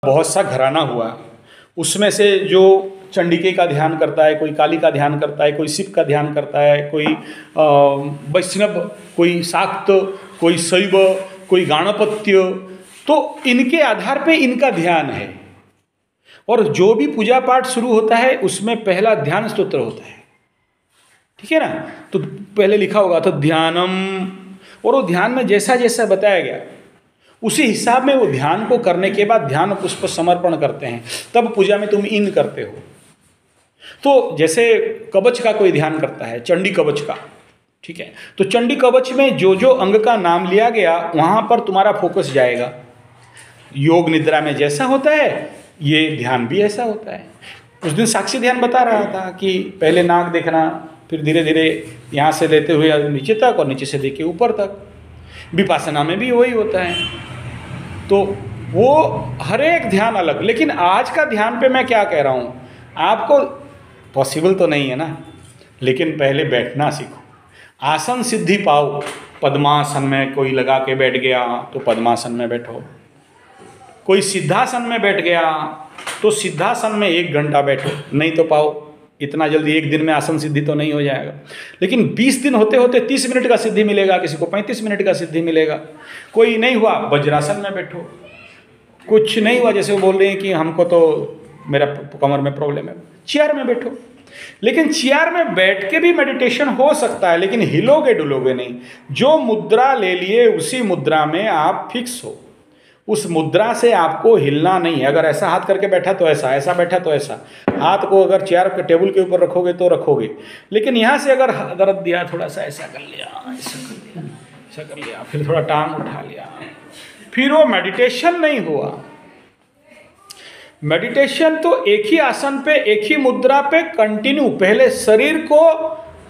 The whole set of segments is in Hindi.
बहुत सा घराना हुआ, उसमें से जो चंडिके का ध्यान करता है, कोई काली का ध्यान करता है, कोई शिव का ध्यान करता है, कोई वैष्णव, कोई शाक्त, कोई शैव, कोई गाणपत्य, तो इनके आधार पे इनका ध्यान है। और जो भी पूजा पाठ शुरू होता है उसमें पहला ध्यान स्तोत्र होता है, ठीक है ना। तो पहले लिखा होगा तो ध्यानम, और वो ध्यान में जैसा जैसा बताया गया उसी हिसाब में वो ध्यान को करने के बाद ध्यान पुष्प समर्पण करते हैं, तब पूजा में तुम इन करते हो। तो जैसे कवच का कोई ध्यान करता है, चंडी कवच का, ठीक है, तो चंडी कवच में जो जो अंग का नाम लिया गया वहां पर तुम्हारा फोकस जाएगा। योग निद्रा में जैसा होता है ये ध्यान भी ऐसा होता है। उस दिन साक्षी ध्यान बता रहा था कि पहले नाक देखना, फिर धीरे धीरे यहाँ से लेते हुए नीचे तक और नीचे से लेके ऊपर तक। विपासना में भी वही होता है। तो वो हर एक ध्यान अलग। लेकिन आज का ध्यान पे मैं क्या कह रहा हूँ, आपको पॉसिबल तो नहीं है ना, लेकिन पहले बैठना सीखो, आसन सिद्धि पाओ। पद्मासन में कोई लगा के बैठ गया तो पद्मासन में बैठो, कोई सिद्धासन में बैठ गया तो सिद्धासन में 1 घंटा बैठो। नहीं तो पाओ, इतना जल्दी एक दिन में आसन सिद्धि तो नहीं हो जाएगा, लेकिन 20 दिन होते होते 30 मिनट का सिद्धि मिलेगा, किसी को 35 मिनट का सिद्धि मिलेगा। कोई नहीं हुआ वज्रासन में बैठो, कुछ नहीं हुआ जैसे वो बोल रहे हैं कि हमको तो मेरा कमर में प्रॉब्लम है, चेयर में बैठो। लेकिन चेयर में बैठ के भी मेडिटेशन हो सकता है, लेकिन हिलोगे डुलोगे नहीं। जो मुद्रा ले लिए उसी मुद्रा में आप फिक्स हो, उस मुद्रा से आपको हिलना नहीं है। अगर ऐसा हाथ करके बैठा तो ऐसा, ऐसा बैठा तो ऐसा। हाथ को अगर चेयर के टेबल के ऊपर रखोगे तो रखोगे, लेकिन यहाँ से अगर दर्द दिया थोड़ा सा ऐसा कर लिया, ऐसा कर लिया, ऐसा कर लिया, फिर थोड़ा टांग उठा लिया, फिर वो मेडिटेशन नहीं हुआ। मेडिटेशन तो एक ही आसन पे, एक ही मुद्रा पे कंटिन्यू, पहले शरीर को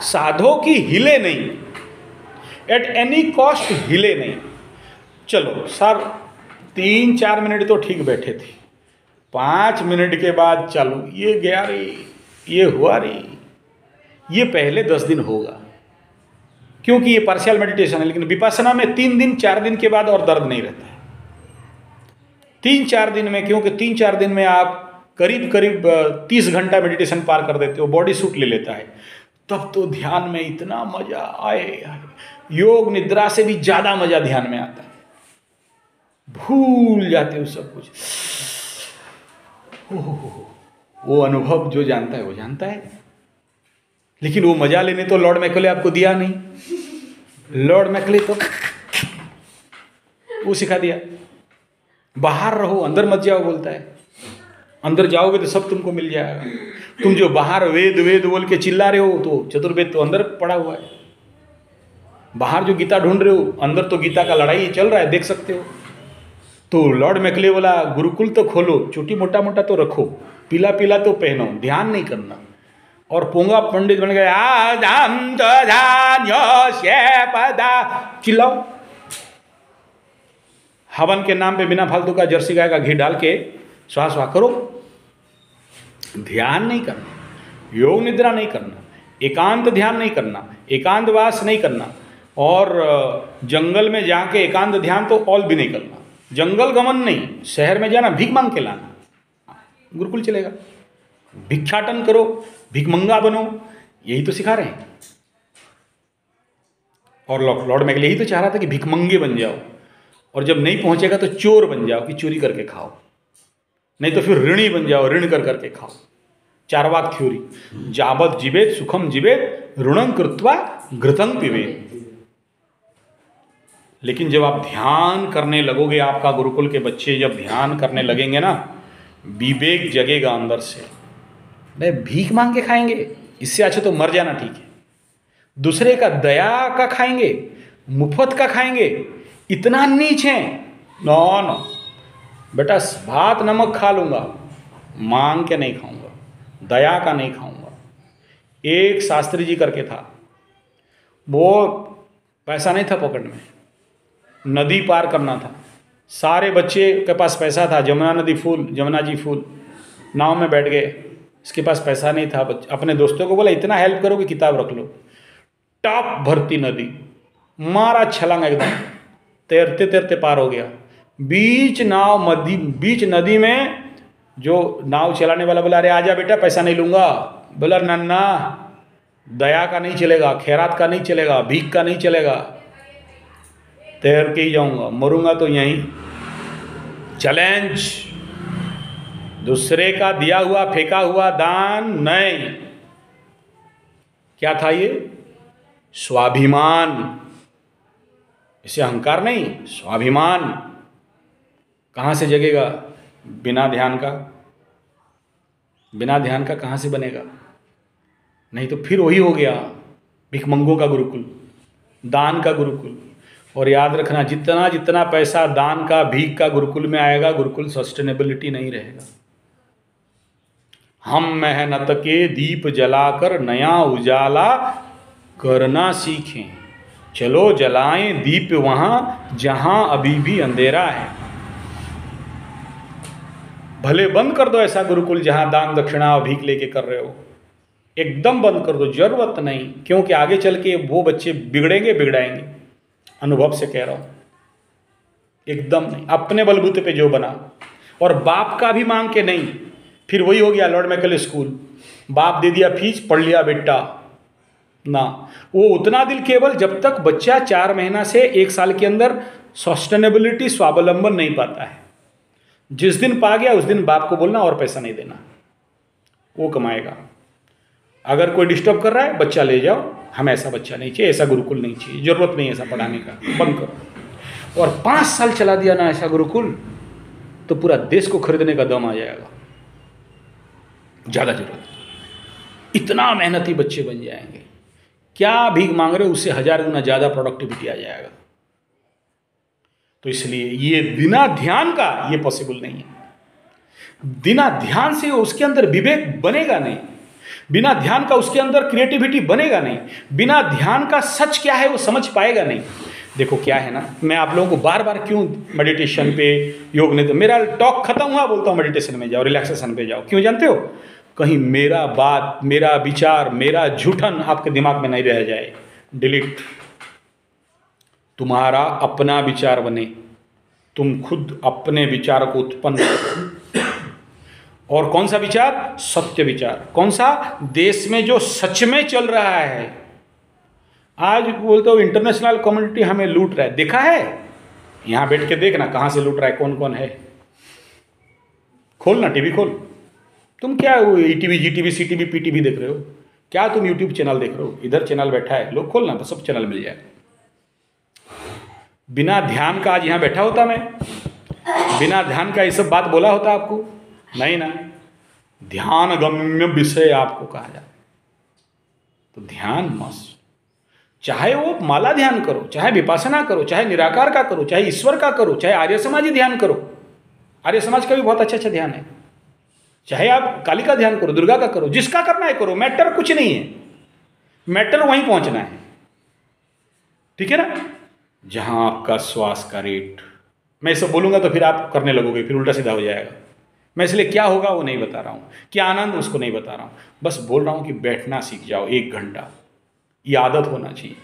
साधो कि हिले नहीं, एट एनी कॉस्ट हिले नहीं। चलो सर 3-4 मिनट तो ठीक बैठे थे, 5 मिनट के बाद चालू, ये गया रे, ये हुआ रे, ये पहले 10 दिन होगा, क्योंकि ये पार्शियल मेडिटेशन है। लेकिन विपश्यना में 3 दिन 4 दिन के बाद और दर्द नहीं रहता है। 3-4 दिन में, क्योंकि 3-4 दिन में आप करीब करीब 30 घंटा मेडिटेशन पार कर देते हो, बॉडी सूट ले लेता है। तब तो ध्यान में इतना मजा आए, योग निद्रा से भी ज़्यादा मजा ध्यान में आता है, भूल जाते हो सब कुछ। वो अनुभव जो जानता है वो जानता है, लेकिन वो मजा लेने तो लॉर्ड मैकले आपको दिया नहीं। लॉर्ड मैकले तो वो सिखा दिया, बाहर रहो अंदर मत जाओ बोलता है। अंदर जाओगे तो सब तुमको मिल जाएगा। तुम जो बाहर वेद वेद बोल के चिल्ला रहे हो तो चतुर्वेद तो अंदर पड़ा हुआ है। बाहर जो गीता ढूंढ रहे हो, अंदर तो गीता का लड़ाई चल रहा है, देख सकते हो। तो लॉर्ड मैकले बोला गुरुकुल तो खोलो, चोटी मोटा मोटा तो रखो, पीला पीला तो पहनो, ध्यान नहीं करना। और पोंगा पंडित बन गए, चिल्लाओ। हवन के नाम पे बिना फालतू का जर्सी गाय का घी डाल के स्वाहा स्वाहा करो। ध्यान नहीं करना, योग निद्रा नहीं करना, एकांत ध्यान नहीं करना, एकांत वास नहीं करना, और जंगल में जाके एकांत ध्यान तो ऑल भी नहीं करना। जंगल गमन नहीं, शहर में जाना भीख मांग के लाना, गुरुकुल चलेगा। भिक्षाटन करो, भिखमंगा बनो, यही तो सिखा रहे हैं। और लॉर्ड मैकले यही तो चाह रहा था कि भिखमंगे बन जाओ, और जब नहीं पहुंचेगा तो चोर बन जाओ कि चोरी करके खाओ, नहीं तो फिर ऋणी बन जाओ, ऋण कर करके खाओ। चारवाक थ्योरी, जावत जीवेत सुखम जीवेत ऋणं कृत्वा घृतं पिबेत। लेकिन जब आप ध्यान करने लगोगे, आपका गुरुकुल के बच्चे जब ध्यान करने लगेंगे ना, विवेक जगेगा अंदर से। नहीं भीख मांग के खाएंगे, इससे अच्छा तो मर जाना ठीक है। दूसरे का दया का खाएंगे, मुफ्त का खाएंगे, इतना नीच है। नो नो बेटा, भात नमक खा लूँगा, मांग के नहीं खाऊंगा, दया का नहीं खाऊंगा। एक शास्त्री जी करके था, वो पैसा नहीं था पॉकेट में, नदी पार करना था, सारे बच्चे के पास पैसा था, जमुना नदी फुल, जमुना जी फुल, नाव में बैठ गए, इसके पास पैसा नहीं था। अपने दोस्तों को बोला इतना हेल्प करो कि किताब रख लो। टॉप भरती नदी, मारा छलांग, एकदम तैरते तैरते पार हो गया। बीच नदी में जो नाव चलाने वाला बोला, अरे आजा बेटा पैसा नहीं लूंगा। बोला नन्ना, दया का नहीं चलेगा, खैरात का नहीं चलेगा, भीख का नहीं चलेगा, तैर के ही जाऊंगा, मरूंगा तो यहीं। चैलेंज, दूसरे का दिया हुआ फेंका हुआ दान नहीं। क्या था ये? स्वाभिमान। इसे अहंकार नहीं, स्वाभिमान। कहाँ से जगेगा? बिना ध्यान का। बिना ध्यान का कहाँ से बनेगा? नहीं तो फिर वही हो गया, भिखमंगों का गुरुकुल, दान का गुरुकुल। और याद रखना, जितना जितना पैसा दान का, भीख का गुरुकुल में आएगा, गुरुकुल सस्टेनेबिलिटी नहीं रहेगा। हम मेहनत के दीप जलाकर नया उजाला करना सीखें। चलो जलाएं दीप वहां जहां अभी भी अंधेरा है। भले बंद कर दो ऐसा गुरुकुल जहां दान दक्षिणा और भीख लेके कर रहे हो, एकदम बंद कर दो, जरूरत नहीं। क्योंकि आगे चल के वो बच्चे बिगड़ेंगे, बिगड़ाएंगे। अनुभव से कह रहा हूं, एकदम नहीं। अपने बलबूते पे जो बना, और बाप का भी मांग के नहीं। फिर वही हो गया लॉर्ड मैकल स्कूल, बाप दे दिया फीस, पढ़ लिया बेटा ना। वो उतना दिल केवल जब तक बच्चा 4 महीना से 1 साल के अंदर सस्टेनेबिलिटी, स्वावलंबन नहीं पाता है। जिस दिन पा गया उस दिन बाप को बोलना और पैसा नहीं देना, वो कमाएगा। अगर कोई डिस्टर्ब कर रहा है, बच्चा ले जाओ, हमें ऐसा बच्चा नहीं चाहिए, ऐसा गुरुकुल नहीं चाहिए, जरूरत नहीं ऐसा पढ़ाने का, बंद करो। और 5 साल चला दिया ना ऐसा गुरुकुल, तो पूरा देश को खरीदने का दम आ जाएगा। ज़्यादा जरूरत, इतना मेहनती बच्चे बन जाएंगे। क्या भीख मांग रहे हो, उससे 1000 गुना ज़्यादा प्रोडक्टिविटी आ जाएगा। तो इसलिए ये बिना ध्यान का ये पॉसिबल नहीं है। बिना ध्यान से उसके अंदर विवेक बनेगा नहीं, बिना ध्यान का उसके अंदर क्रिएटिविटी बनेगा नहीं, बिना ध्यान का सच क्या है वो समझ पाएगा नहीं। देखो क्या है ना, मैं आप लोगों को बार बार क्यों मेडिटेशन पे, योग नहीं, तो मेरा टॉक खत्म हुआ बोलता हूँ मेडिटेशन में जाओ, रिलैक्सेशन पे जाओ। क्यों जानते हो? कहीं मेरा बात, मेरा विचार, मेरा झूठन आपके दिमाग में नहीं रह जाए। डिलीट। तुम्हारा अपना विचार बने, तुम खुद अपने विचार को उत्पन्न करो। और कौन सा विचार? सत्य विचार। कौन सा? देश में जो सच में चल रहा है। आज बोलते हो इंटरनेशनल कम्युनिटी हमें लूट रहा है, देखा है? यहां बैठ के देखना कहां से लूट रहा है, कौन कौन है। खोलना टीवी खोल। तुम क्या ईटीवी, जीटीवी, सीटीवी, पीटीवी देख रहे हो? क्या तुम यूट्यूब चैनल देख रहे हो? इधर चैनल बैठा है, लोग खोलना, तो सब चैनल मिल जाएगा। बिना ध्यान का आज यहां बैठा होता मैं, बिना ध्यान का ये सब बात बोला होता आपको? नहीं ना। ध्यान गम्य विषय आपको कहा जाता। तो ध्यान मस्त, चाहे वो माला ध्यान करो, चाहे विपासना करो, चाहे निराकार का करो, चाहे ईश्वर का करो, चाहे आर्य समाजी ध्यान करो। आर्य समाज का भी बहुत अच्छा अच्छा ध्यान है। चाहे आप काली का ध्यान करो, दुर्गा का करो, जिसका करना है करो, मैटर कुछ नहीं है। मैटर वहीं पहुंचना है, ठीक है ना? जहां आपका श्वास का रेट, मैं सब बोलूंगा तो फिर आप करने लगोगे, फिर उल्टा सीधा हो जाएगा। मैं इसलिए क्या होगा वो नहीं बता रहा हूँ, क्या आनंद उसको नहीं बता रहा हूँ, बस बोल रहा हूँ कि बैठना सीख जाओ 1 घंटा, ये आदत होना चाहिए।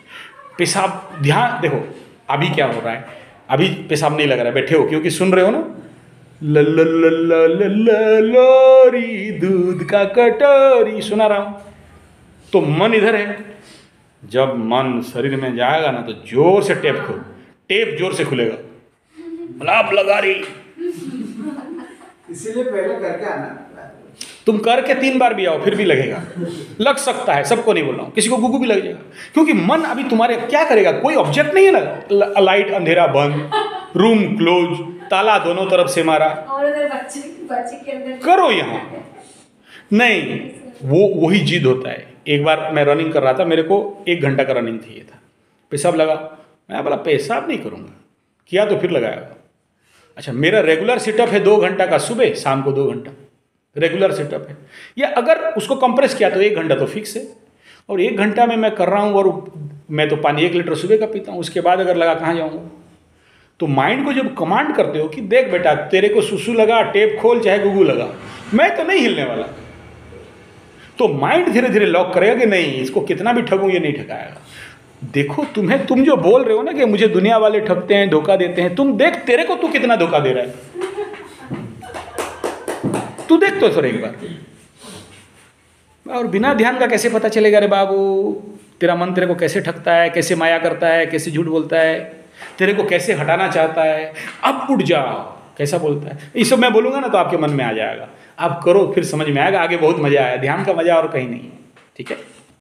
पेशाब ध्यान, देखो अभी क्या हो रहा है, अभी पेशाब नहीं लग रहा है, बैठे हो क्योंकि सुन रहे हो ना, लोरी दूध का कटोरी सुना रहा हूँ, तो मन इधर है। जब मन शरीर में जाएगा ना तो जोर से टेप खोल, टेप जोर से खुलेगा, मलाप लगा रही। इसीलिए पहले करके आना। तुम करके 3 बार भी आओ फिर भी लगेगा, लग सकता है, सबको नहीं बोल रहा हूँ, किसी को गुगु भी लग जाएगा। क्योंकि मन अभी तुम्हारे क्या करेगा, कोई ऑब्जेक्ट नहीं है ना, लाइट अंधेरा बंद, रूम क्लोज, ताला दोनों तरफ से मारा, और अगर बच्चे के अंदर करो यहाँ नहीं, वो वही जिद होता है। एक बार मैं रनिंग कर रहा था, मेरे को 1 घंटा का रनिंग चाहिए था, पेशाब लगा, मैं बोला पेशाब नहीं करूँगा, किया तो फिर लगाया। अच्छा, मेरा रेगुलर सेटअप है 2 घंटा का, सुबह शाम को 2 घंटा रेगुलर सेटअप है। या अगर उसको कंप्रेस किया तो 1 घंटा तो फिक्स है, और 1 घंटा में मैं कर रहा हूँ, और मैं तो पानी 1 लीटर सुबह का पीता हूँ, उसके बाद अगर लगा कहाँ जाऊँगा। तो माइंड को जब कमांड करते हो कि देख बेटा तेरे को सुसु लगा, टेप खोल, चाहे गुगु लगा, मैं तो नहीं हिलने वाला, तो माइंड धीरे धीरे लॉक करेगा कि नहीं, इसको कितना भी ठगूं ये नहीं ठगाएगा। देखो तुम जो बोल रहे हो ना कि मुझे दुनिया वाले ठगते हैं, धोखा देते हैं, तुम देख तेरे को तू कितना धोखा दे रहा है, तू देख तो सर एक बार। और बिना ध्यान का कैसे पता चलेगा रे बाबू, तेरा मन तेरे को कैसे ठगता है, कैसे माया करता है, कैसे झूठ बोलता है, तेरे को कैसे हटाना चाहता है। अब उठ जाओ, कैसा बोलता है, ये सब मैं बोलूँगा ना तो आपके मन में आ जाएगा, आप करो फिर समझ में आएगा। आगे बहुत मज़ा आया, ध्यान का मज़ा और कहीं नहीं है। ठीक है।